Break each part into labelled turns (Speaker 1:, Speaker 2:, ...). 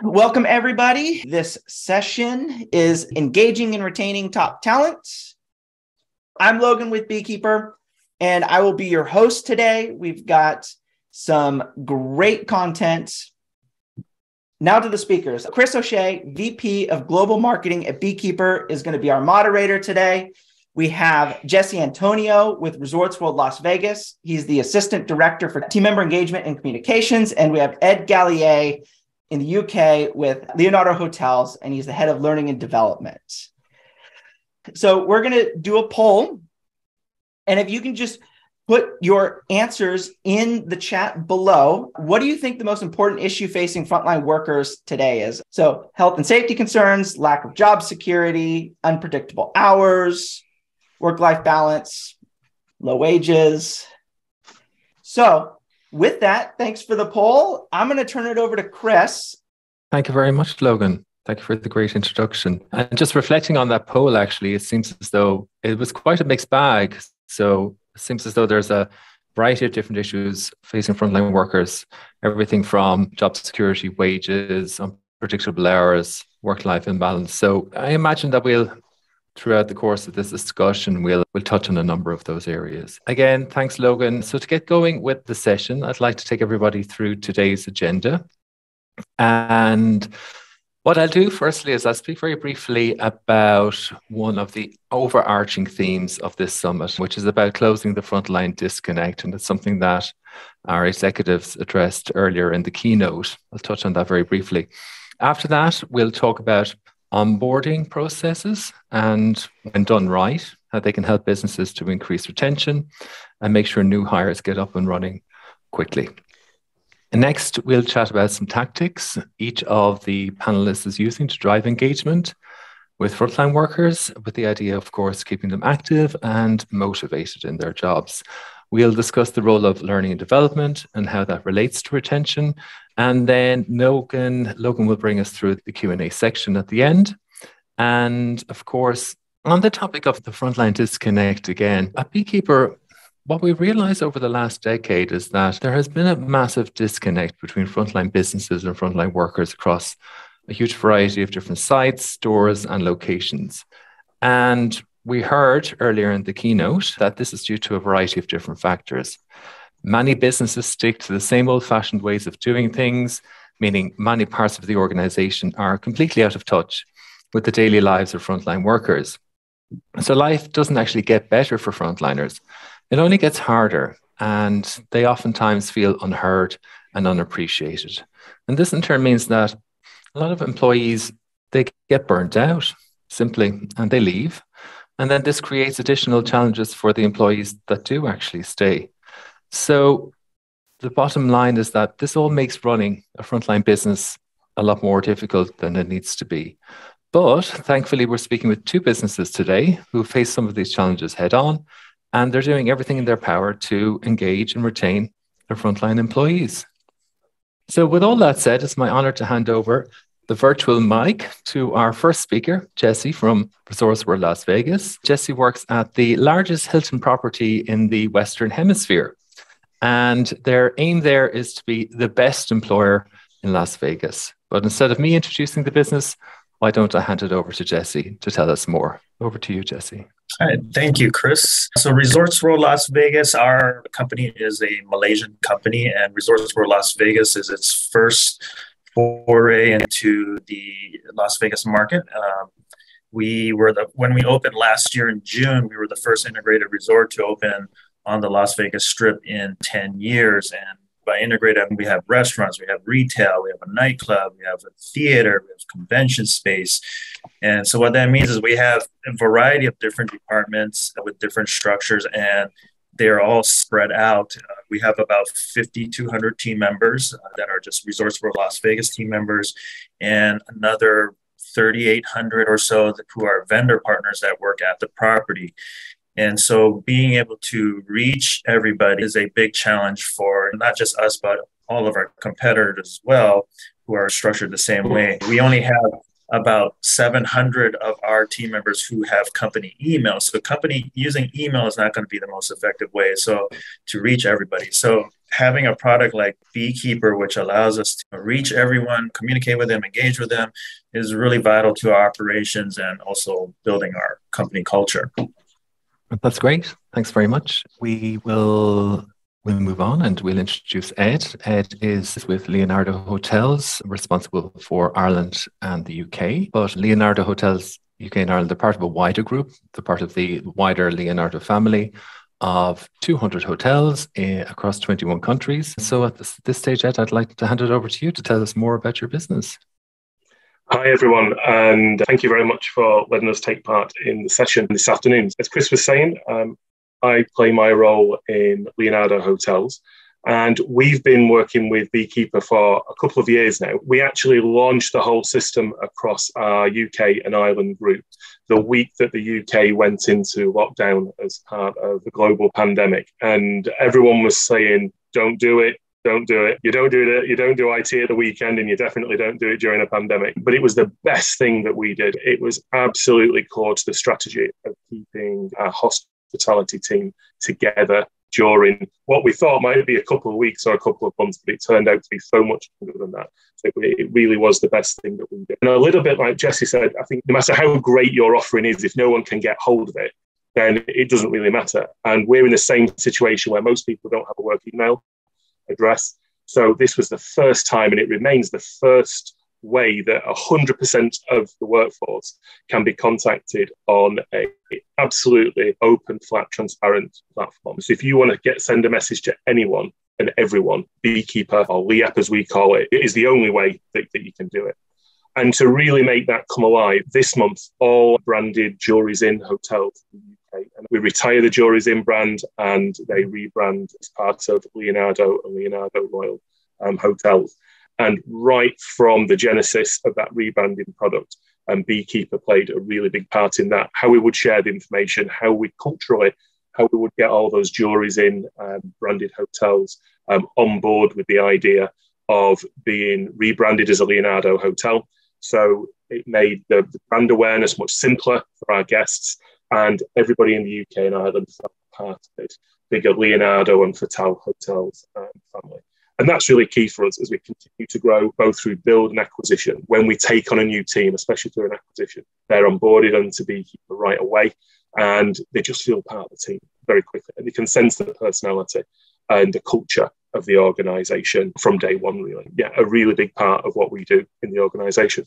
Speaker 1: Welcome, everybody. This session is engaging and retaining top talent. I'm Logan with Beekeeper, and I will be your host today. We've got some great content. Now to the speakers. Chris O'Shea, VP of Global Marketing at Beekeeper, is going to be our moderator today. We have Jesse Antonio with Resorts World Las Vegas. He's the Assistant Director for Team Member Engagement and Communications. And we have Ed Gallier in the UK with Leonardo Hotels, and he's the Head of Learning and Development. So we're going to do a poll. And if you can just put your answers in the chat below. What do you think the most important issue facing frontline workers today is? So health and safety concerns, lack of job security, unpredictable hours, work-life balance, low wages. So with that, thanks for the poll. I'm going to turn it over to Chris.
Speaker 2: Thank you very much, Logan. Thank you for the great introduction. And just reflecting on that poll, actually, it seems as though it was quite a mixed bag. So it seems as though there's a variety of different issues facing frontline workers, everything from job security, wages, unpredictable hours, work-life imbalance. So I imagine that throughout the course of this discussion, we'll touch on a number of those areas. Again, thanks, Logan. So to get going with the session, I'd like to take everybody through today's agenda. And what I'll do firstly is I'll speak very briefly about one of the overarching themes of this summit, which is about closing the frontline disconnect. And it's something that our executives addressed earlier in the keynote. I'll touch on that very briefly. After that, we'll talk about onboarding processes and, when done right, how they can help businesses to increase retention and make sure new hires get up and running quickly. And next, we'll chat about some tactics each of the panelists is using to drive engagement with frontline workers, with the idea, of course, keeping them active and motivated in their jobs. We'll discuss the role of learning and development and how that relates to retention. And then Logan will bring us through the Q&A section at the end. And of course, on the topic of the frontline disconnect again, at Beekeeper, what we realized over the last decade is that there has been a massive disconnect between frontline businesses and frontline workers across a huge variety of different sites, stores, and locations. And we heard earlier in the keynote that this is due to a variety of different factors. Many businesses stick to the same old-fashioned ways of doing things, meaning many parts of the organization are completely out of touch with the daily lives of frontline workers. So life doesn't actually get better for frontliners. It only gets harder, and they oftentimes feel unheard and unappreciated. And this in turn means that a lot of employees, they get burnt out simply, and they leave. And then this creates additional challenges for the employees that do actually stay. So the bottom line is that this all makes running a frontline business a lot more difficult than it needs to be. But thankfully, we're speaking with two businesses today who face some of these challenges head on, and they're doing everything in their power to engage and retain their frontline employees. So with all that said, it's my honor to hand over the virtual mic to our first speaker, Jesse from Resorts World Las Vegas. Jesse works at the largest Hilton property in the Western Hemisphere. And their aim there is to be the best employer in Las Vegas. But instead of me introducing the business, why don't I hand it over to Jesse to tell us more? Over to you, Jesse.
Speaker 3: All right, thank you, Chris. So Resorts World Las Vegas, our company is a Malaysian company, and Resorts World Las Vegas is its first foray into the Las Vegas market. When we opened last year in June, we were the first integrated resort to open on the Las Vegas Strip in 10 years. And by integrated, we have restaurants, we have retail, we have a nightclub, we have a theater, we have convention space. And so what that means is we have a variety of different departments with different structures, and they're all spread out. We have about 5,200 team members that are just Resorts World Las Vegas team members, and another 3,800 or so who are vendor partners that work at the property. And so being able to reach everybody is a big challenge for not just us, but all of our competitors as well, who are structured the same way. We only have about 700 of our team members who have company email. So company using email is not going to be the most effective way to reach everybody. So having a product like Beekeeper, which allows us to reach everyone, communicate with them, engage with them, is really vital to our operations and also building our company culture.
Speaker 2: That's great. Thanks very much. We'll move on and we'll introduce Ed. Ed is with Leonardo Hotels, responsible for Ireland and the UK. But Leonardo Hotels UK and Ireland, they're part of a wider group. They're part of the wider Leonardo family of 200 hotels across 21 countries. So at this stage, Ed, I'd like to hand it over to you to tell us more about your business.
Speaker 4: Hi, everyone, and thank you very much for letting us take part in the session this afternoon. As Chris was saying, I play my role in Leonardo Hotels, and we've been working with Beekeeper for a couple of years now. We actually launched the whole system across our UK and Ireland group the week that the UK went into lockdown as part of the global pandemic, and everyone was saying, don't do it. Don't do it. You don't do it. You don't do IT at the weekend, and you definitely don't do it during a pandemic. But it was the best thing that we did. It was absolutely core to the strategy of keeping our hospitality team together during what we thought might be a couple of weeks or a couple of months, but it turned out to be so much longer than that. So it really was the best thing that we did. And a little bit like Jesse said, I think no matter how great your offering is, if no one can get hold of it, then it doesn't really matter. And we're in the same situation where most people don't have a work email address. So this was the first time, and it remains the first way that 100% of the workforce can be contacted on a absolutely open, flat, transparent platform. So if you want to send a message to anyone and everyone, Beekeeper or LEAP as we call it, it is the only way that you can do it. And to really make that come alive, this month, all branded Jewelries Inn hotels in the UK, and we retire the Jewelries Inn brand and they rebrand as part of Leonardo and Leonardo Royal Hotels. And right from the genesis of that rebranding product, Beekeeper played a really big part in that. How we would share the information, how we would get all those Jewelries Inn branded hotels on board with the idea of being rebranded as a Leonardo hotel. So it made the brand awareness much simpler for our guests, and everybody in the UK and Ireland felt part of it. Bigger Leonardo and Fatal Hotels family. And that's really key for us as we continue to grow, both through build and acquisition. When we take on a new team, especially through an acquisition, they're onboarded onto Beekeeper right away, and they just feel part of the team very quickly. And you can sense the personality and the culture of the organisation from day one, really. Yeah, a really big part of what we do in the organisation.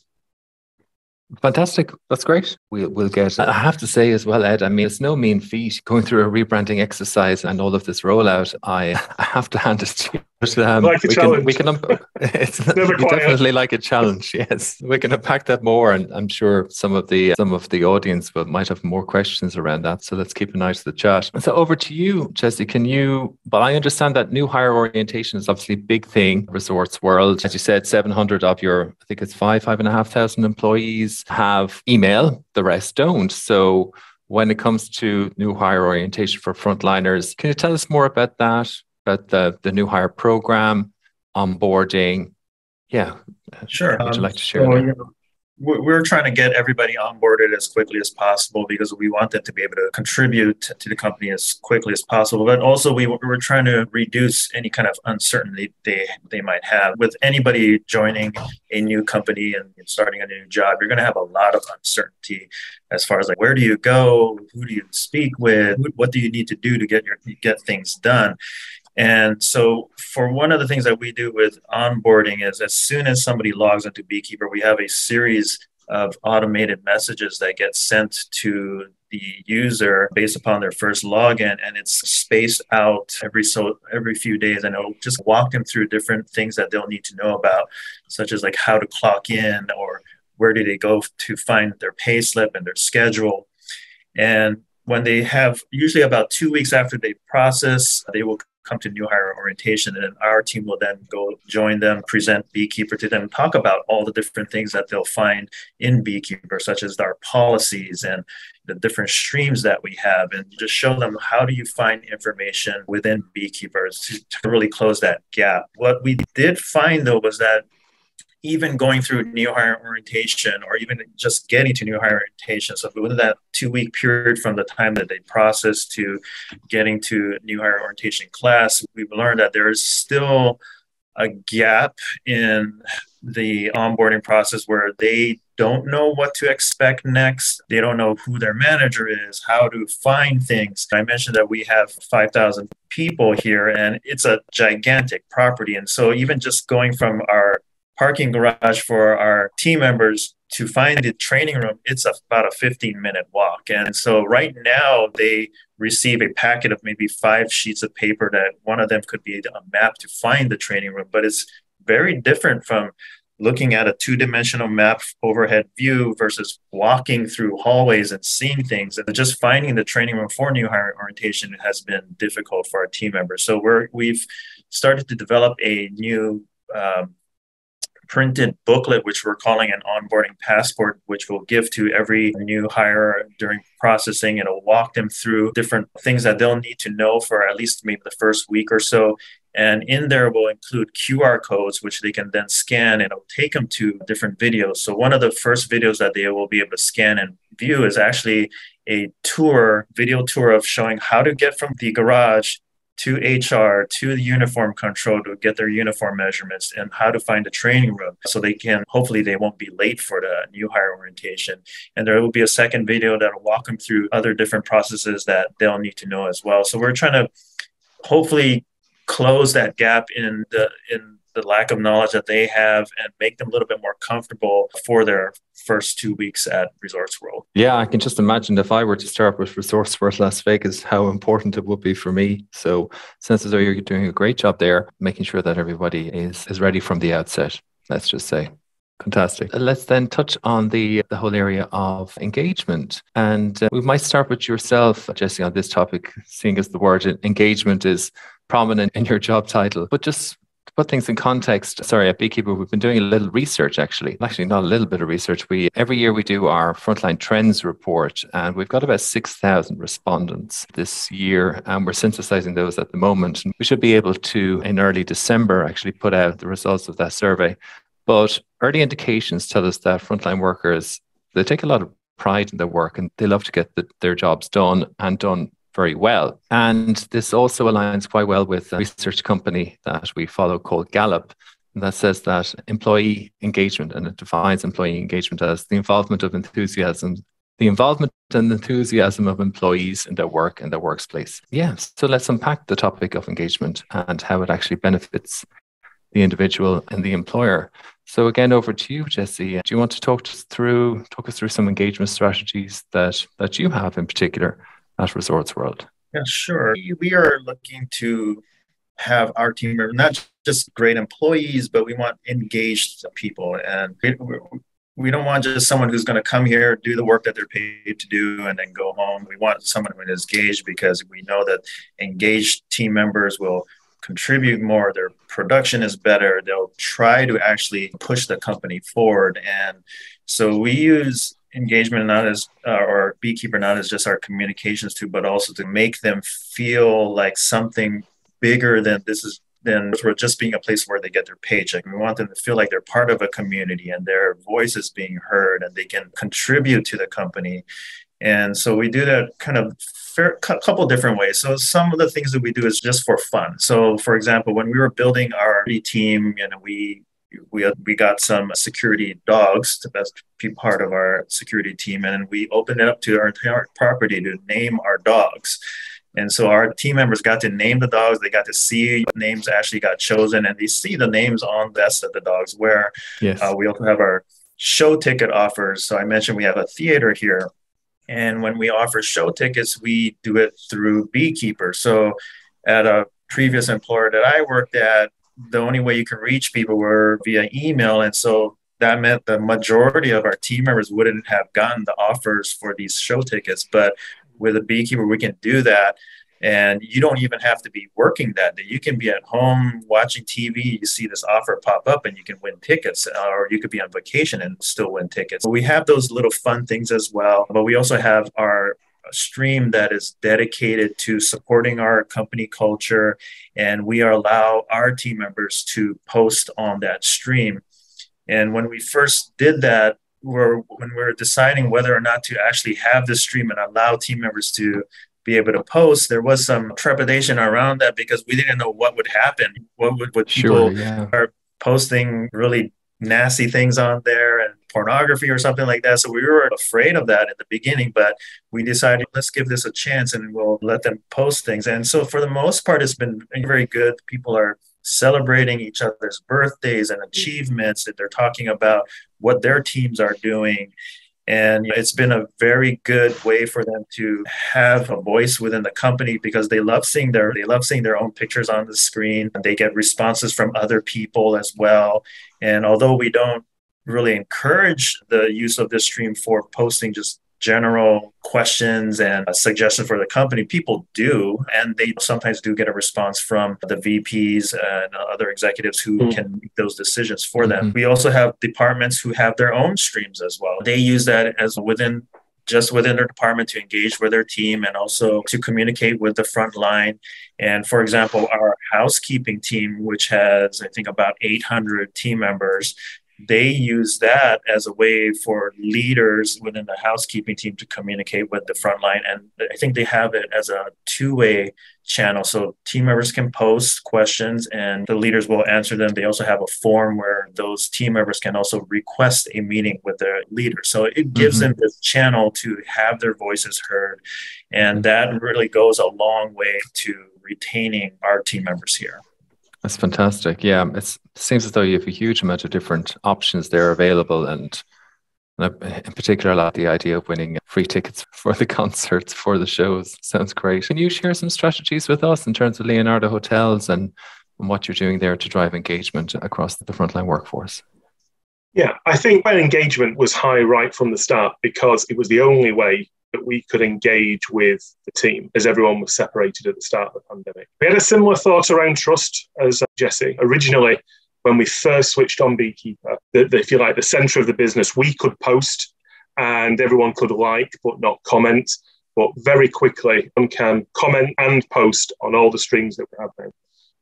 Speaker 2: Fantastic. That's great. We'll get, I have to say as well, Ed, I mean, it's no mean feat going through a rebranding exercise and all of this rollout. I have to hand it to you. But,
Speaker 4: like a challenge.
Speaker 2: It's definitely like a challenge. Yes, we can unpack that more, and I'm sure some of the audience might have more questions around that. So let's keep an eye to the chat. And so over to you, Jesse. But I understand that new hire orientation is obviously a big thing. Resorts world, as you said, 700 of your, I think it's 5,500 employees have email. The rest don't. So when it comes to new hire orientation for frontliners, can you tell us more about that? About the new hire program, onboarding. Yeah.
Speaker 3: Sure.
Speaker 2: Would you like to share?
Speaker 3: We're trying to get everybody onboarded as quickly as possible because we want them to be able to contribute to the company as quickly as possible. But also we're trying to reduce any kind of uncertainty they might have. With anybody joining a new company and starting a new job, you're going to have a lot of uncertainty as far as like, where do you go? Who do you speak with? What do you need to do to get things done? And so for one of the things that we do with onboarding is as soon as somebody logs into Beekeeper, we have a series of automated messages that get sent to the user based upon their first login, and it's spaced out every few days, and it'll just walk them through different things that they'll need to know about, such as like how to clock in or where do they go to find their pay slip and their schedule. And when they have, usually about 2 weeks after they process, they will come to new hire orientation, and our team will then go join them, present Beekeeper to them, talk about all the different things that they'll find in Beekeeper, such as our policies and the different streams that we have, and just show them how do you find information within Beekeeper to really close that gap. What we did find though was that even going through new hire orientation or even just getting to new hire orientation. So within that 2-week period from the time that they process to getting to new hire orientation class, we've learned that there is still a gap in the onboarding process where they don't know what to expect next. They don't know who their manager is, how to find things. I mentioned that we have 5,000 people here and it's a gigantic property. And so even just going from our parking garage for our team members to find the training room, it's about a 15-minute walk. And so right now they receive a packet of maybe 5 sheets of paper that one of them could be a map to find the training room, but it's very different from looking at a 2-dimensional map overhead view versus walking through hallways and seeing things. And just finding the training room for new hire orientation has been difficult for our team members. So we've started to develop a new printed booklet, which we're calling an onboarding passport, which we'll give to every new hire during processing. It'll walk them through different things that they'll need to know for at least maybe the first week or so. And in there will include QR codes, which they can then scan, and it'll take them to different videos. So one of the first videos that they will be able to scan and view is actually a video tour of showing how to get from the garage to HR, to the uniform control to get their uniform measurements, and how to find a training room so hopefully they won't be late for the new hire orientation. And there will be a second video that will walk them through other different processes that they'll need to know as well. So we're trying to hopefully close that gap in the lack of knowledge that they have and make them a little bit more comfortable for their first 2 weeks at Resorts World.
Speaker 2: Yeah, I can just imagine if I were to start with Resorts World Las Vegas, how important it would be for me. So since as though you're doing a great job there, making sure that everybody is ready from the outset, let's just say. Fantastic. Let's then touch on the whole area of engagement. And we might start with yourself, Jesse, on this topic, seeing as the word engagement is prominent in your job title. But just to put things in context, at Beekeeper, we've been doing a little research, actually not a little bit of research. Every year we do our Frontline Trends report, and we've got about 6,000 respondents this year, and we're synthesizing those at the moment. And we should be able to, in early December, actually put out the results of that survey. But early indications tell us that frontline workers, they take a lot of pride in their work and they love to get their jobs done and done very well. And this also aligns quite well with a research company that we follow called Gallup, and that says that employee engagement, and it defines employee engagement as the involvement and enthusiasm of employees in their work and their workplace. Yeah, so let's unpack the topic of engagement and how it actually benefits the individual and the employer. So again, over to you, Jesse. Do you want to talk us through some engagement strategies that you have in particular at Resorts World?
Speaker 3: Yeah, sure. We are looking to have our team members, not just great employees, but we want engaged people. And we don't want just someone who's going to come here, do the work that they're paid to do, and then go home. We want someone who is engaged, because we know that engaged team members will contribute more, their production is better, they'll try to actually push the company forward. And so we use engagement not as or Beekeeper not as just our communications tool, but also to make them feel like something bigger than for just being a place where they get their paycheck. We want them to feel like they're part of a community and their voice is being heard and they can contribute to the company. And so we do that kind of a couple different ways. So some of the things that we do is just for fun. So for example, when we were building our team, we got some security dogs to be part of our security team, and we opened it up to our entire property to name our dogs. And so our team members got to name the dogs. They got to see what names actually got chosen, and they see the names on the vest that the dogs wear.
Speaker 2: Yes.
Speaker 3: We also have our show ticket offers. So I mentioned we have a theater here. And when we offer show tickets, we do it through Beekeeper. So at a previous employer that I worked at, the only way you can reach people were via email. And so that meant the majority of our team members wouldn't have gotten the offers for these show tickets. But with a Beekeeper, we can do that. And you don't even have to be working that day. You can be at home watching TV. You see this offer pop up and you can win tickets, or you could be on vacation and still win tickets. We have those little fun things as well. But we also have our stream that is dedicated to supporting our company culture. And we allow our team members to post on that stream. And when we first did that, when we were deciding whether or not to actually have this stream and allow team members to be able to post, there was some trepidation around that because we didn't know what would happen. What would people start posting really nasty things on there and pornography or something like that. So we were afraid of that in the beginning, but we decided, let's give this a chance and we'll let them post things. And so for the most part, it's been very good. People are celebrating each other's birthdays and achievements, and they're talking about what their teams are doing. And it's been a very good way for them to have a voice within the company because they love seeing their own pictures on the screen. They get responses from other people as well. And although we don't really encourage the use of this stream for posting just general questions and suggestions for the company, people do, and they sometimes do get a response from the VPs and other executives who can make those decisions for them. We also have departments who have their own streams as well. They use that as within their department to engage with their team and also to communicate with the front line. And for example, our housekeeping team, which has, I think, about 800 team members, they use that as a way for leaders within the housekeeping team to communicate with the front line. And I think they have it as a two-way channel. So team members can post questions and the leaders will answer them. They also have a form where those team members can also request a meeting with their leader. So it gives them this channel to have their voices heard. And that really goes a long way to retaining our team members here.
Speaker 2: That's fantastic. Yeah, it seems as though you have a huge amount of different options there available. And in particular, I like the idea of winning free tickets for the concerts, for the shows. Sounds great. Can you share some strategies with us in terms of Leonardo Hotels and what you're doing there to drive engagement across the frontline workforce?
Speaker 4: Yeah, I think my engagement was high right from the start because it was the only way that we could engage with the team as everyone was separated at the start of the pandemic. We had a similar thought around trust as Jesse. Originally, when we first switched on Beekeeper, if you like, the center of the business, we could post and everyone could like but not comment. But very quickly, one can comment and post on all the streams that we have now.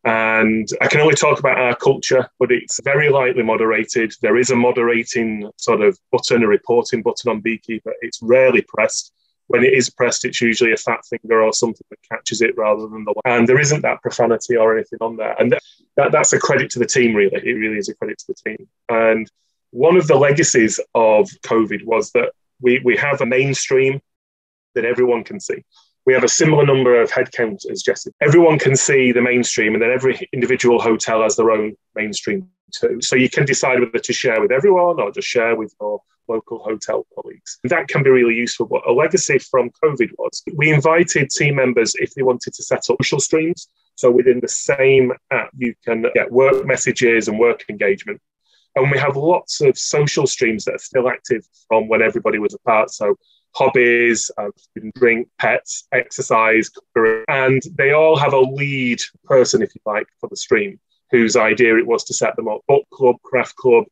Speaker 4: And I can only talk about our culture, but it's very lightly moderated. There is a moderating sort of button, a reporting button on Beekeeper. It's rarely pressed. When it is pressed, it's usually a fat finger or something that catches it rather than the... And there isn't that profanity or anything on there. And that's a credit to the team, really. It really is a credit to the team. And one of the legacies of COVID was that we have a mainstream that everyone can see. We have a similar number of headcount as Jesse. Everyone can see the mainstream, and then every individual hotel has their own mainstream too. So you can decide whether to share with everyone or just share with your local hotel colleagues. And that can be really useful. But a legacy from COVID was we invited team members if they wanted to set up social streams. So within the same app, you can get work messages and work engagement. And we have lots of social streams that are still active from when everybody was apart. So hobbies, drink, pets, exercise, and they all have a lead person, if you like, for the stream, whose idea it was to set them up. Book club, craft club,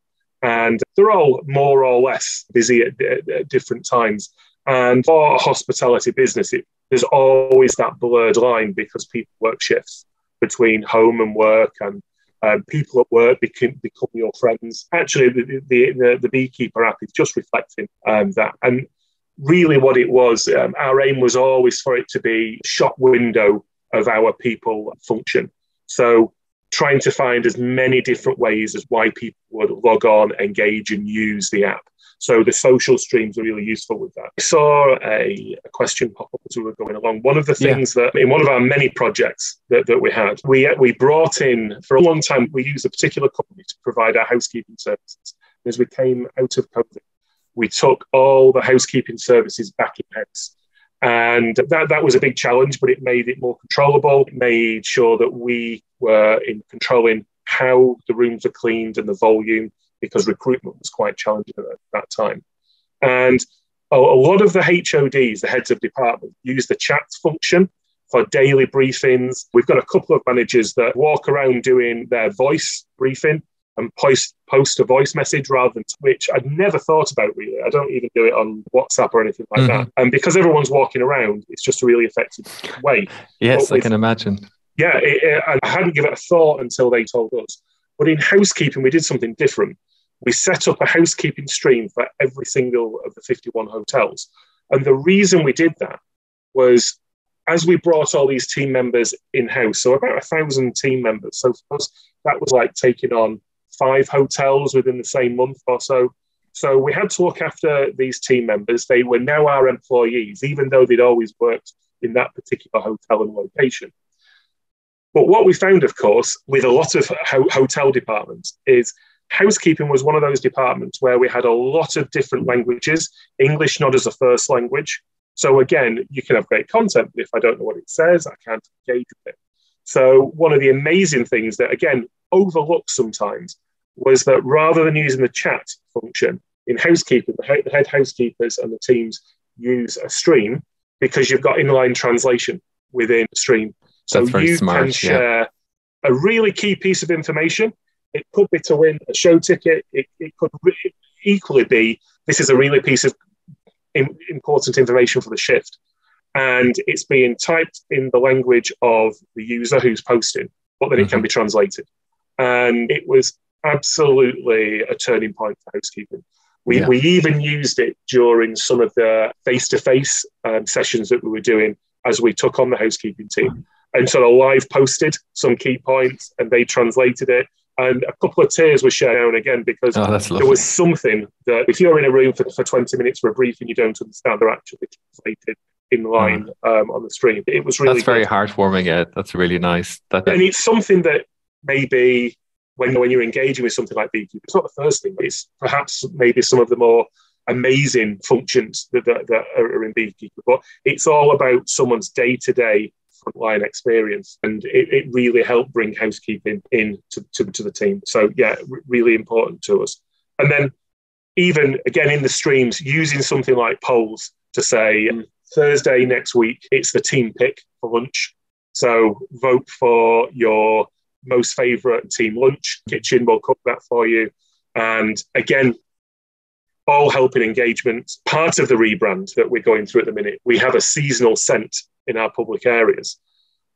Speaker 4: and they're all more or less busy at different times. And for a hospitality business, there's always that blurred line because people work shifts between home and work, and people at work become your friends. Actually, the Beekeeper app is just reflecting that. And really what it was, our aim was always for it to be a shop window of our people function. So trying to find as many different ways as why people would log on, engage and use the app. So the social streams are really useful with that. I saw a question pop up as we were going along. One of the things that in one of our many projects that we had, we brought in, for a long time, we used a particular company to provide our housekeeping services. As we came out of COVID, we took all the housekeeping services back in-house. And that was a big challenge, but it made it more controllable. It made sure that we were in controlling how the rooms were cleaned and the volume, because recruitment was quite challenging at that time. And a lot of the HODs, the heads of department, use the chat function for daily briefings. We've got a couple of managers that walk around doing their voice briefing and post a voice message rather than which I'd never thought about really. I don't even do it on WhatsApp or anything like that. And because everyone's walking around, it's just a really effective way.
Speaker 2: Yes, I can imagine.
Speaker 4: Yeah, I hadn't given it a thought until they told us. But in housekeeping, we did something different. we set up a housekeeping stream for every single of the 51 hotels. And the reason we did that was as we brought all these team members in-house, so about 1,000 team members. So for us, that was like taking on 5 hotels within the same month or so. So we had to look after these team members. They were now our employees, even though they'd always worked in that particular hotel and location. But what we found, of course, with a lot of hotel departments is housekeeping was one of those departments where we had a lot of different languages, English not as a first language. So again, you can have great content, but if I don't know what it says, I can't engage with it. So one of the amazing things that, again, overlooked sometimes was that rather than using the chat function in housekeeping, the head housekeepers and the teams use a stream because you've got inline translation within the stream. So you can share a really key piece of information. It could be to win a show ticket. It could equally be, this is a really piece of important information for the shift. And it's being typed in the language of the user who's posting, but then it can be translated. And it was absolutely a turning point for housekeeping. We even used it during some of the face-to-face sessions that we were doing as we took on the housekeeping team, and sort of live posted some key points and they translated it. And a couple of tears were shed down again because there was something that if you're in a room for 20 minutes for a briefing, you don't understand, they're actually translated in line on the stream. It was really
Speaker 2: That's very heartwarming, Ed. That's really nice.
Speaker 4: And it's something that maybe when you're engaging with something like Beekeeper, it's not the first thing. It's perhaps maybe some of the more amazing functions that are in Beekeeper. But it's all about someone's day-to-day frontline experience. And it really helped bring housekeeping in to the team. So, yeah, really important to us. And then even, again, in the streams, using something like polls to say, Thursday next week, it's the team pick for lunch. So vote for your most favourite team lunch. Kitchen will cook that for you. And again, all helping engagement. Part of the rebrand that we're going through at the minute, we have a seasonal scent in our public areas.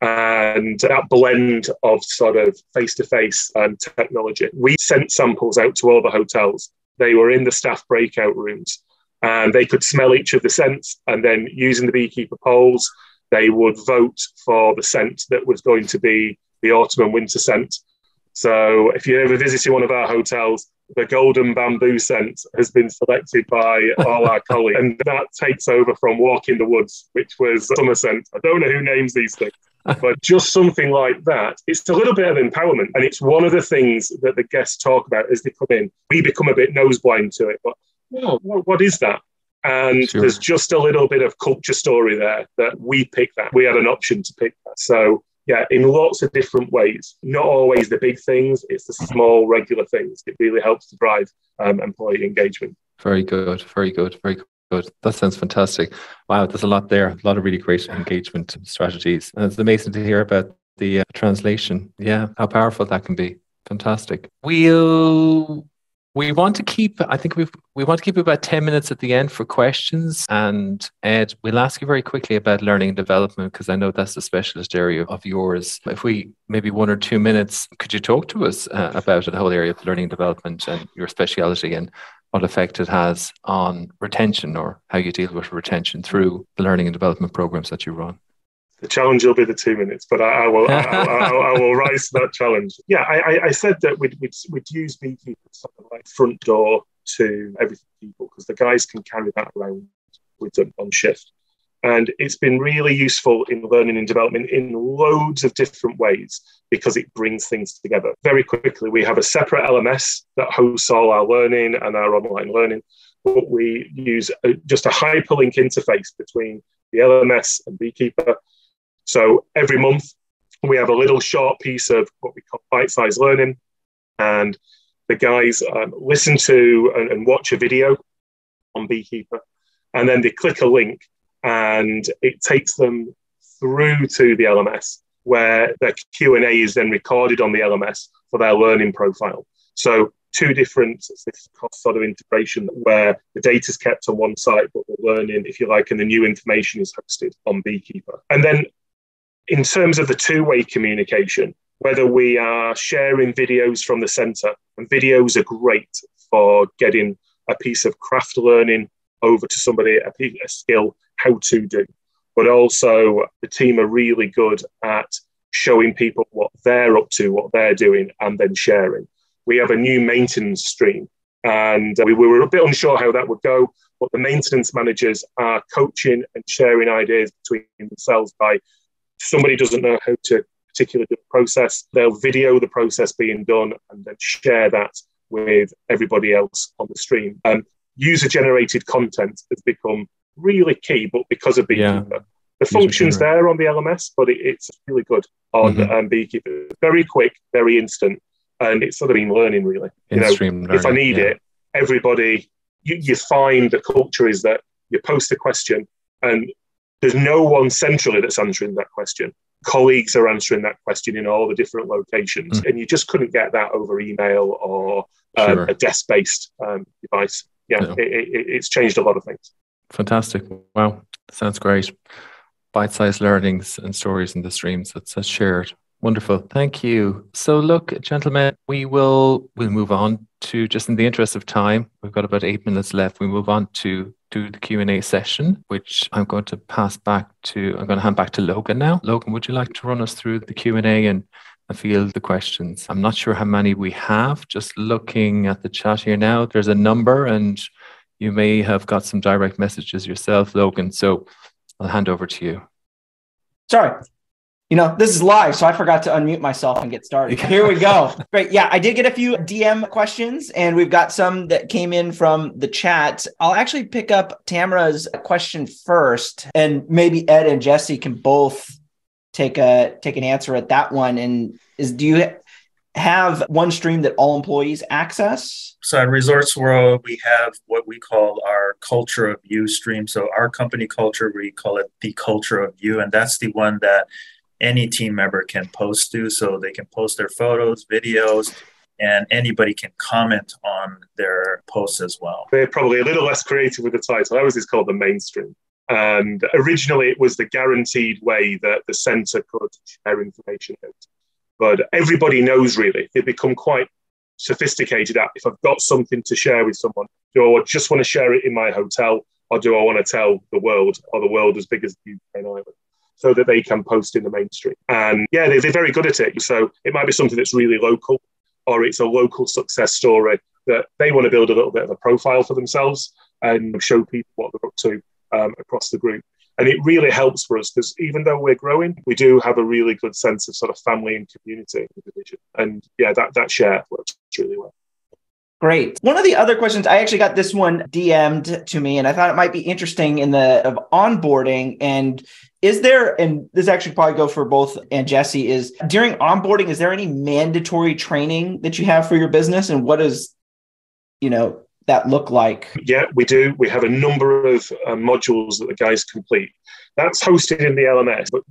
Speaker 4: And that blend of sort of face-to-face and technology. We sent samples out to all the hotels. They were in the staff breakout rooms and they could smell each of the scents, and then using the Beekeeper polls, they would vote for the scent that was going to be the autumn and winter scent. So if you're ever visiting one of our hotels, the golden bamboo scent has been selected by all our colleagues. And that takes over from Walk in the Woods, which was summer scent. I don't know who names these things, but just something like that. It's a little bit of empowerment. And it's one of the things that the guests talk about as they come in. We become a bit noseblind to it, but what is that? And there's just a little bit of culture story there that we picked that. We had an option to pick that. So yeah, in lots of different ways. Not always the big things, it's the small, regular things. It really helps to drive employee engagement.
Speaker 2: Very good, very good, very good. That sounds fantastic. Wow, there's a lot there, a lot of really great engagement strategies. And it's amazing to hear about the translation. Yeah, how powerful that can be. Fantastic. We want to keep, I think we want to keep about 10 minutes at the end for questions. And Ed, we'll ask you very quickly about learning and development, because I know that's the specialist area of yours. If we, maybe 1 or 2 minutes, could you talk to us about the whole area of learning and development and your speciality and what effect it has on retention, or how you deal with retention through the learning and development programs that you run?
Speaker 4: The challenge will be the 2 minutes, but I will rise to that challenge. Yeah, I said that we'd use Beekeeper as sort of like front door to everything people, because the guys can carry that around with them on shift. And it's been really useful in learning and development in loads of different ways, because it brings things together. Very quickly, we have a separate LMS that hosts all our learning and our online learning, but we use just a hyperlink interface between the LMS and Beekeeper. So every month, we have a little short piece of what we call bite-sized learning, and the guys listen to and watch a video on Beekeeper, and then they click a link, and it takes them through to the LMS, where their Q&A is then recorded on the LMS for their learning profile. So 2 different sort of integration, where the data is kept on one site, but the learning, if you like, and the new information is hosted on Beekeeper. And then in terms of the 2-way communication, whether we are sharing videos from the centre, and videos are great for getting a piece of craft learning over to somebody, a skill, how to do. But also the team are really good at showing people what they're up to, what they're doing, and then sharing. We have a new maintenance stream, and we were a bit unsure how that would go, but the maintenance managers are coaching and sharing ideas between themselves by somebody doesn't know how to particularly do the process, they'll video the process being done and then share that with everybody else on the stream. User-generated content has become really key, but because of Beekeeper. The function's there on the LMS, but it's really good on Beekeeper. Very quick, very instant, and it's sort of been learning, really. If I need it, everybody, you find the culture is that you post a question and there's no one centrally that's answering that question. Colleagues are answering that question in all the different locations, and you just couldn't get that over email or a desk-based device. It's changed a lot of things.
Speaker 2: Fantastic. Wow, sounds great. Bite-sized learnings and stories in the streams that's shared. Wonderful. Thank you. So look, gentlemen, we'll move on to, just in the interest of time, we've got about 8 minutes left. We move on to the Q&A session, which I'm going to hand back to Logan now. Logan, would you like to run us through the Q&A and field the questions? I'm not sure how many we have. Just looking at the chat here now, there's a number, and you may have got some direct messages yourself, Logan. So I'll hand over to you.
Speaker 1: Sorry. This is live, so I forgot to unmute myself and get started. Here we go. Great. Yeah, I did get a few DM questions, and we've got some that came in from the chat. I'll actually pick up Tamara's question first, and maybe Ed and Jesse can both take an answer at that one. And do you have one stream that all employees access?
Speaker 3: So at Resorts World, we have what we call our Culture of You stream. So our company culture, we call it the Culture of You, and that's the one that any team member can post to. So they can post their photos, videos, and anybody can comment on their posts as well.
Speaker 4: They're probably a little less creative with the title. Ours is called the Mainstream. And originally it was the guaranteed way that the centre could share information out. But everybody knows, really. They've become quite sophisticated at, if I've got something to share with someone, do I just want to share it in my hotel, or do I want to tell the world, or the world as big as the UK and Ireland, so that they can post in the Mainstream? And they're very good at it. So it might be something that's really local, or it's a local success story that they want to build a little bit of a profile for themselves and show people what they're up to across the group. And it really helps for us, because even though we're growing, we do have a really good sense of sort of family and community in the division. And that share works really well.
Speaker 1: Great. One of the other questions, I actually got this one DM'd to me, and I thought it might be interesting of onboarding. And is there, and this actually probably go for both and Jesse, is during onboarding, is there any mandatory training that you have for your business? And what does, that look like?
Speaker 4: Yeah, we do. We have a number of modules that the guys complete. That's hosted in the LMS, but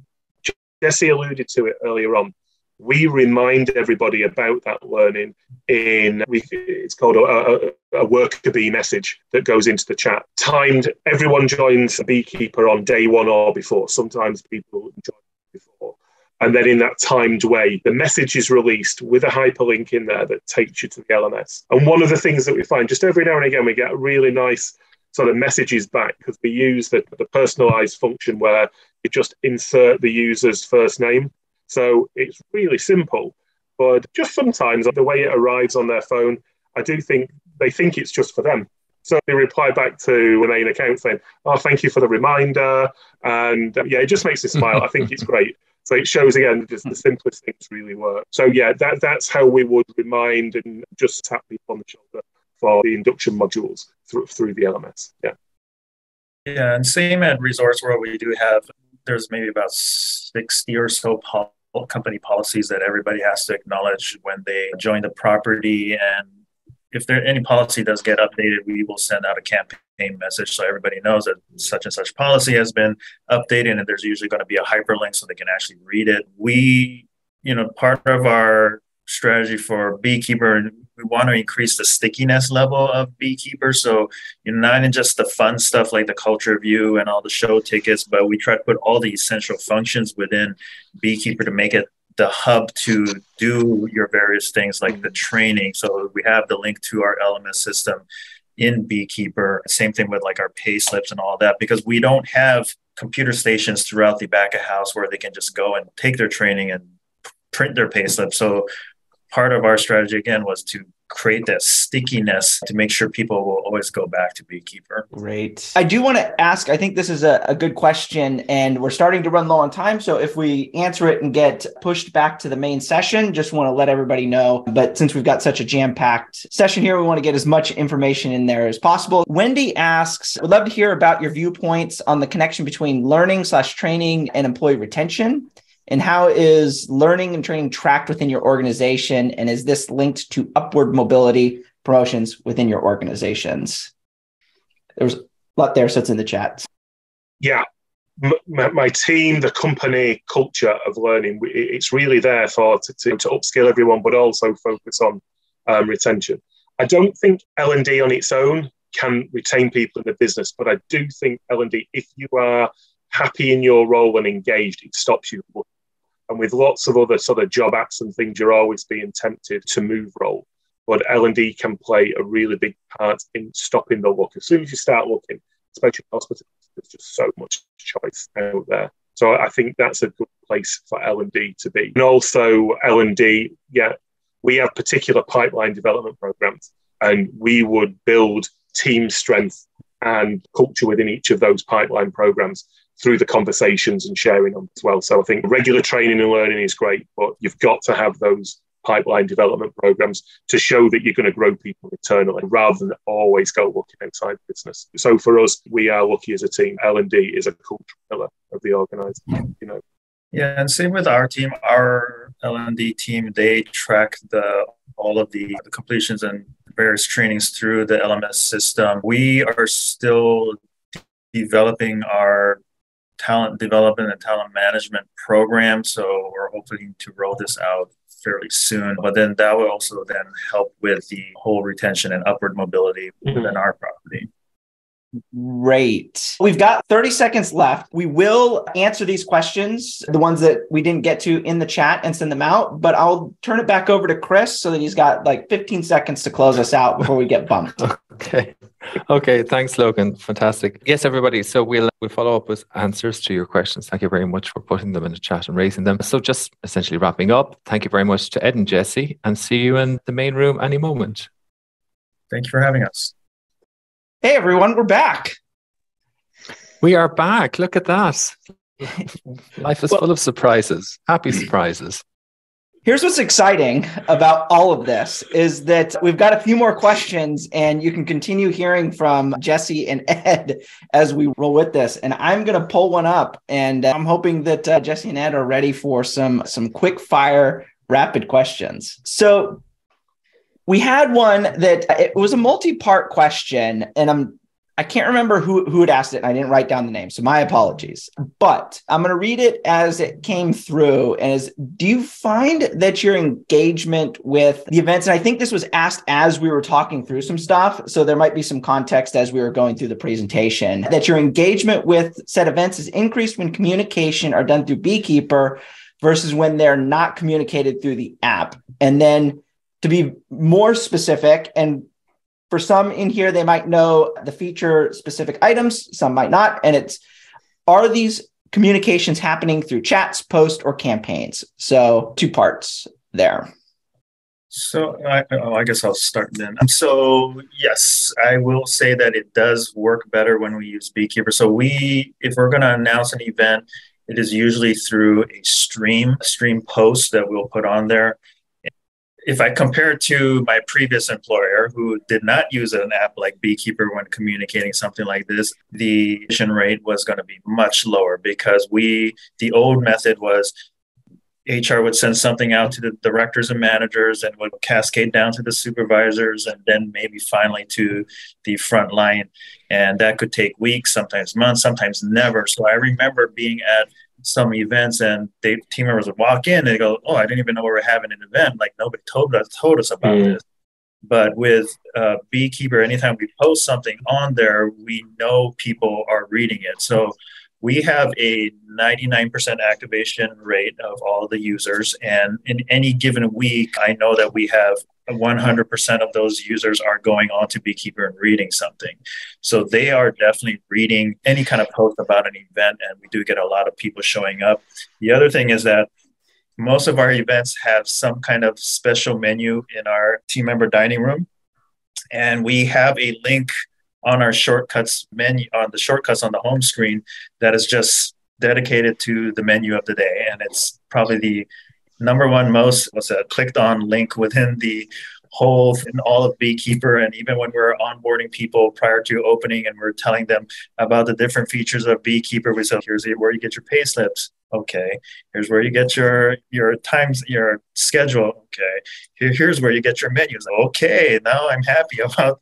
Speaker 4: Jesse alluded to it earlier on. We remind everybody about that learning it's called a worker bee message that goes into the chat. Timed, everyone joins Beekeeper on day one or before. Sometimes people join before. And then in that timed way, the message is released with a hyperlink in there that takes you to the LMS. And one of the things that we find, just every now and again, we get really nice sort of messages back, because we use the personalized function where you just insert the user's first name. So it's really simple, but just sometimes the way it arrives on their phone, I do think they think it's just for them. So they reply back to the main account saying, "Oh, thank you for the reminder." And it just makes me smile. I think it's great. So it shows, again, just the simplest things really work. So that's how we would remind and just tap people on the shoulder for the induction modules through the LMS.
Speaker 3: Yeah, and same at Resorts World, we do have, there's maybe about 60 or so company policies that everybody has to acknowledge when they join the property. And if any policy does get updated, we will send out a campaign message so everybody knows that such and such policy has been updated, and there's usually going to be a hyperlink so they can actually read it. We, part of our strategy for Beekeeper, we want to increase the stickiness level of Beekeeper. So, not in just the fun stuff like the culture of you and all the show tickets, but we try to put all the essential functions within Beekeeper to make it the hub to do your various things like the training. So we have the link to our LMS system in Beekeeper. Same thing with like our pay slips and all that, because we don't have computer stations throughout the back of house where they can just go and take their training and print their pay slip. So part of our strategy again was to create that stickiness to make sure people will always go back to Beekeeper.
Speaker 1: Great. I do want to ask, I think this is a good question, and we're starting to run low on time. So if we answer it and get pushed back to the main session, just want to let everybody know. But since we've got such a jam-packed session here, we want to get as much information in there as possible. Wendy asks, would love to hear about your viewpoints on the connection between learning/training and employee retention. And how is learning and training tracked within your organization? And is this linked to upward mobility promotions within your organizations? There's a lot there, so it's in the chat.
Speaker 4: Yeah. My team, the company culture of learning, it's really there for to upskill everyone, but also focus on retention. I don't think L&D on its own can retain people in the business, but I do think L&D, if you are happy in your role and engaged, it stops you. And with lots of other sort of job apps and things, you're always being tempted to move role. But L&D can play a really big part in stopping the look. As soon as you start looking, especially in hospitals, there's just so much choice out there. So I think that's a good place for L&D to be. And also L&D, we have particular pipeline development programs, and we would build team strength and culture within each of those pipeline programs through the conversations and sharing them as well. So I think regular training and learning is great, but you've got to have those pipeline development programs to show that you're going to grow people internally rather than always go looking outside the business. So for us, we are lucky as a team. L&D is a cultural pillar of the organization,
Speaker 3: Yeah, and same with our team. Our L&D team, they track all of the completions and various trainings through the LMS system. We are still developing our talent development and talent management program. So we're hoping to roll this out fairly soon. But then that will also then help with the whole retention and upward mobility within our property.
Speaker 1: Great. We've got 30 seconds left. We will answer these questions, the ones that we didn't get to in the chat, and send them out. But I'll turn it back over to Chris so that he's got like 15 seconds to close us out before we get bumped.
Speaker 2: Okay. Thanks, Logan. Fantastic. Yes, everybody. So we'll follow up with answers to your questions. Thank you very much for putting them in the chat and raising them. So just essentially wrapping up, thank you very much to Ed and Jesse, and see you in the main room any moment.
Speaker 3: Thank you for having us.
Speaker 1: Hey, everyone, we're back.
Speaker 2: We are back. Look at that. Life is full of surprises, happy surprises.
Speaker 1: Here's what's exciting about all of this is that we've got a few more questions, and you can continue hearing from Jesse and Ed as we roll with this. And I'm going to pull one up, and I'm hoping that Jesse and Ed are ready for some quick fire rapid questions. So we had one that it was a multi-part question, and I can't remember who had asked it, and I didn't write down the name, so my apologies. But I'm going to read it as it came through. And do you find that your engagement with the events, and I think this was asked as we were talking through some stuff, so there might be some context as we were going through the presentation, that your engagement with said events is increased when communication are done through Beekeeper versus when they're not communicated through the app? And then to be more specific, and for some in here, they might know the feature specific items, some might not. And are these communications happening through chats, posts, or campaigns? So 2 parts there.
Speaker 3: So I guess I'll start then. So yes, I will say that it does work better when we use Beekeeper. So if we're going to announce an event, it is usually through a stream post that we'll put on there. If I compare it to my previous employer who did not use an app like Beekeeper when communicating something like this, the admission rate was going to be much lower because the old method was HR would send something out to the directors and managers and would cascade down to the supervisors and then maybe finally to the front line. And that could take weeks, sometimes months, sometimes never. So I remember being at some events and team members would walk in and they go, "Oh, I didn't even know we were having an event. Like nobody told us about this." But with Beekeeper, anytime we post something on there, we know people are reading it. So We have a 99% activation rate of all the users. And in any given week, I know that we have 100% of those users are going on to Beekeeper and reading something. So they are definitely reading any kind of post about an event, and we do get a lot of people showing up. The other thing is that most of our events have some kind of special menu in our team member dining room. And we have a link on our shortcuts menu, on the shortcuts on the home screen, that is just dedicated to the menu of the day. And it's probably the number one most clicked on link within the whole in all of Beekeeper. And even when we're onboarding people prior to opening and we're telling them about the different features of Beekeeper, we say, here's where you get your pay slips. Okay. Here's where you get your times, your schedule. Okay. Here's where you get your menus. Okay. Now I'm happy about,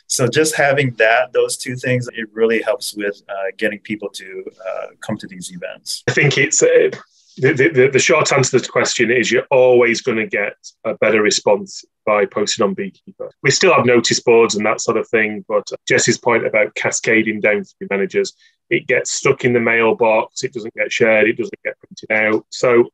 Speaker 3: so just having those two things, it really helps with getting people to come to these events.
Speaker 4: I think it's the short answer to the question is you're always going to get a better response by posting on Beekeeper. We still have notice boards and that sort of thing, but Jesse's point about cascading down to the managers, it gets stuck in the mailbox, it doesn't get shared, it doesn't get printed out. So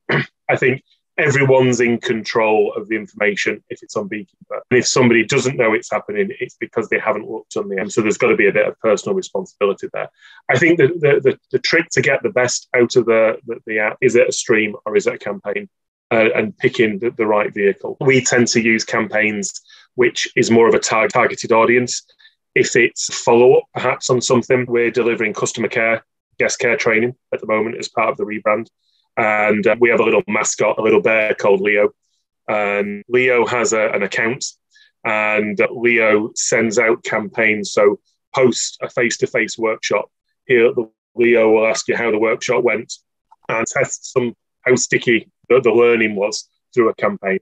Speaker 4: I think everyone's in control of the information if it's on Beekeeper. And if somebody doesn't know it's happening, it's because they haven't looked on the end. So there's got to be a bit of personal responsibility there. I think that the trick to get the best out of the app, is it a stream or is it a campaign? And picking the right vehicle. We tend to use campaigns, which is more of a targeted audience. If it's follow-up, perhaps on something, we're delivering customer care, guest care training at the moment as part of the rebrand. And we have a little mascot, a little bear called Leo. And Leo has an account, and Leo sends out campaigns. So post a face-to-face workshop. Here, Leo will ask you how the workshop went and test how sticky the learning was through a campaign.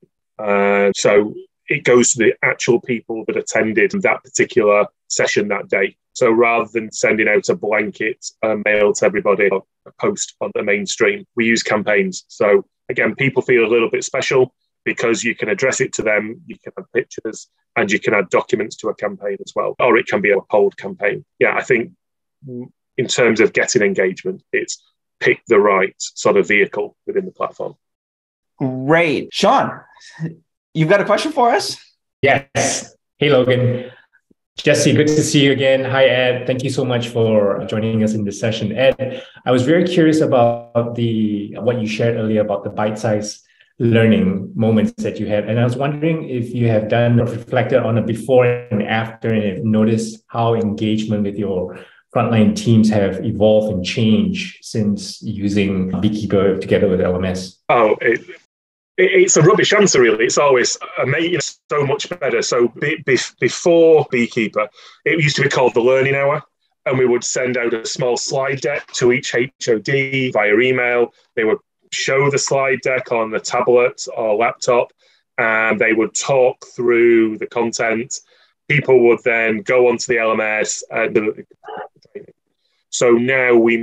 Speaker 4: So it goes to the actual people that attended that particular session that day. So rather than sending out a blanket mail to everybody or a post on the mainstream, we use campaigns. So again, people feel a little bit special because you can address it to them, you can have pictures, and you can add documents to a campaign as well. Or it can be a polled campaign. Yeah, I think in terms of getting engagement, it's pick the right sort of vehicle within the platform.
Speaker 1: Great. Sean, you've got a question for us?
Speaker 5: Yes. Hey, Logan. Jesse, good to see you again. Hi, Ed. Thank you so much for joining us in this session. Ed, I was very curious about what you shared earlier about the bite-sized learning moments that you had. And I was wondering if you have done or reflected on a before and after, and have noticed how engagement with your frontline teams have evolved and changed since using Beekeeper together with LMS.
Speaker 4: Oh, it's a rubbish answer, really. It's always amazing, so much better. So before Beekeeper, it used to be called the Learning Hour, and we would send out a small slide deck to each HOD via email. They would show the slide deck on the tablet or laptop, and they would talk through the content. People would then go onto the LMS and do the training. So now we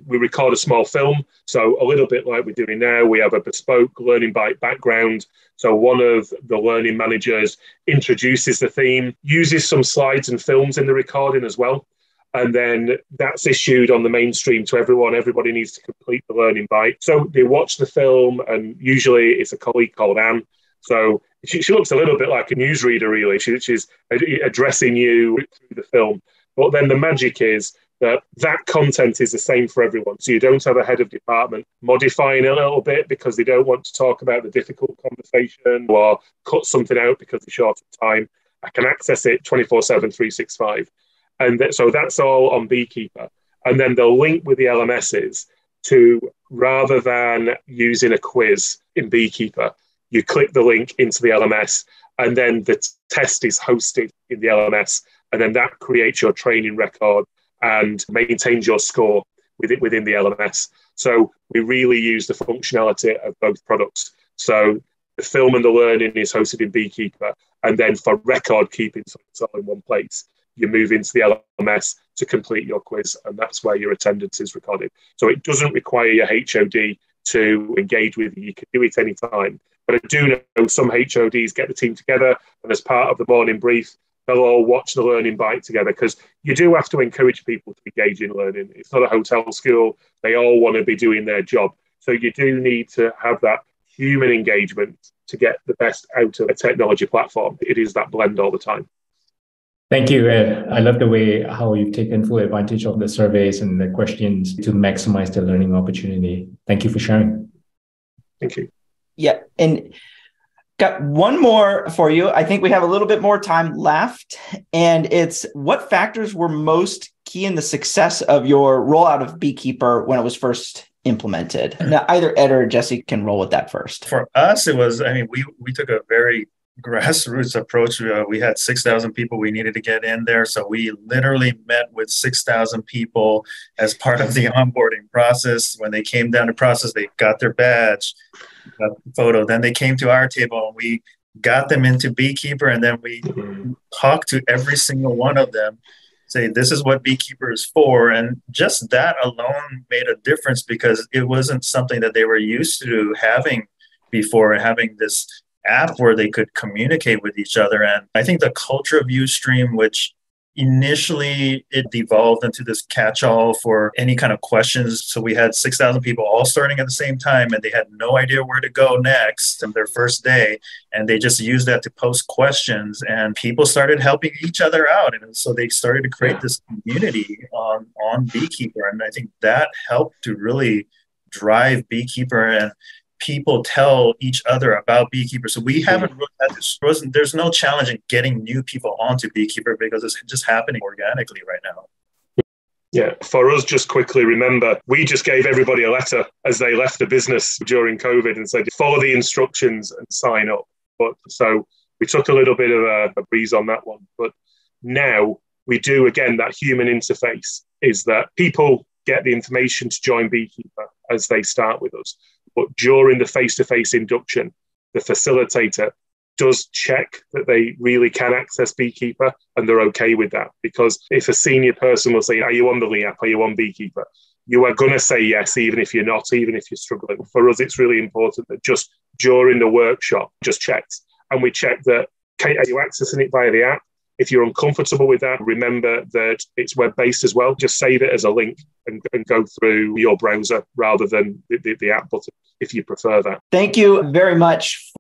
Speaker 4: record a small film. So a little bit like we're doing now, we have a bespoke learning bite background. So one of the learning managers introduces the theme, uses some slides and films in the recording as well. And then that's issued on the mainstream to everyone. Everybody needs to complete the learning bite. So they watch the film, and usually it's a colleague called Anne. So she looks a little bit like a newsreader, really. She's addressing you through the film. But then the magic is that content is the same for everyone. So you don't have a head of department modifying a little bit because they don't want to talk about the difficult conversation or cut something out because they're short of time. I can access it 24/7, 365. And so that's all on Beekeeper. And then the link with the LMSs to, rather than using a quiz in Beekeeper, you click the link into the LMS, and then the test is hosted in the LMS. And then that creates your training record and maintains your score within the LMS. So we really use the functionality of both products. So the film and the learning is hosted in Beekeeper. And then for record keeping, so it's all in one place, you move into the LMS to complete your quiz, and that's where your attendance is recorded. So it doesn't require your HOD to engage with you. You can do it anytime. But I do know some HODs get the team together, and as part of the morning brief, They'll all watch the learning bite together, because you do have to encourage people to engage in learning. It's not a hotel school. They all want to be doing their job. So you do need to have that human engagement to get the best out of a technology platform. It is that blend all the time.
Speaker 5: Thank you, Ed. I love the way how you've taken full advantage of the surveys and the questions to maximize the learning opportunity. Thank you for sharing.
Speaker 4: Thank you.
Speaker 1: Yeah, and got one more for you. I think we have a little bit more time left, and it's what factors were most key in the success of your rollout of Beekeeper when it was first implemented? Now, either Ed or Jesse can roll with that first.
Speaker 3: For us, it was, we took a very grassroots approach. We had 6,000 people we needed to get in there. So we literally met with 6,000 people as part of the onboarding process. When they came down to process, they got their badge, got the photo. Then they came to our table and we got them into Beekeeper. And then we talked to every single one of them, say, this is what Beekeeper is for. And just that alone made a difference, because it wasn't something that they were used to having before, having this app where they could communicate with each other. And I think the culture of Ustream, which initially it devolved into this catch-all for any kind of questions. So we had 6,000 people all starting at the same time, and they had no idea where to go next on their first day. And they just used that to post questions, and people started helping each other out. And so they started to create this community on Beekeeper. And I think that helped to really drive Beekeeper, and people tell each other about Beekeeper. So we haven't really had this, there's no challenge in getting new people onto Beekeeper, because it's just happening organically right now.
Speaker 4: Yeah, for us, just quickly, remember, we just gave everybody a letter as they left the business during COVID and said, follow the instructions and sign up. But so we took a little bit of a breeze on that one. But now we do, again, that human interface is that people get the information to join Beekeeper as they start with us. But during the face-to-face induction, the facilitator does check that they really can access Beekeeper, and they're okay with that. Because if a senior person will say, are you on the Lee app? Are you on Beekeeper? You are going to say yes, even if you're not, even if you're struggling. For us, it's really important that just during the workshop, just checks. And we check that, are you accessing it via the app? If you're uncomfortable with that, remember that it's web-based as well. Just save it as a link and go through your browser rather than the app button, if you prefer that.
Speaker 1: Thank you very much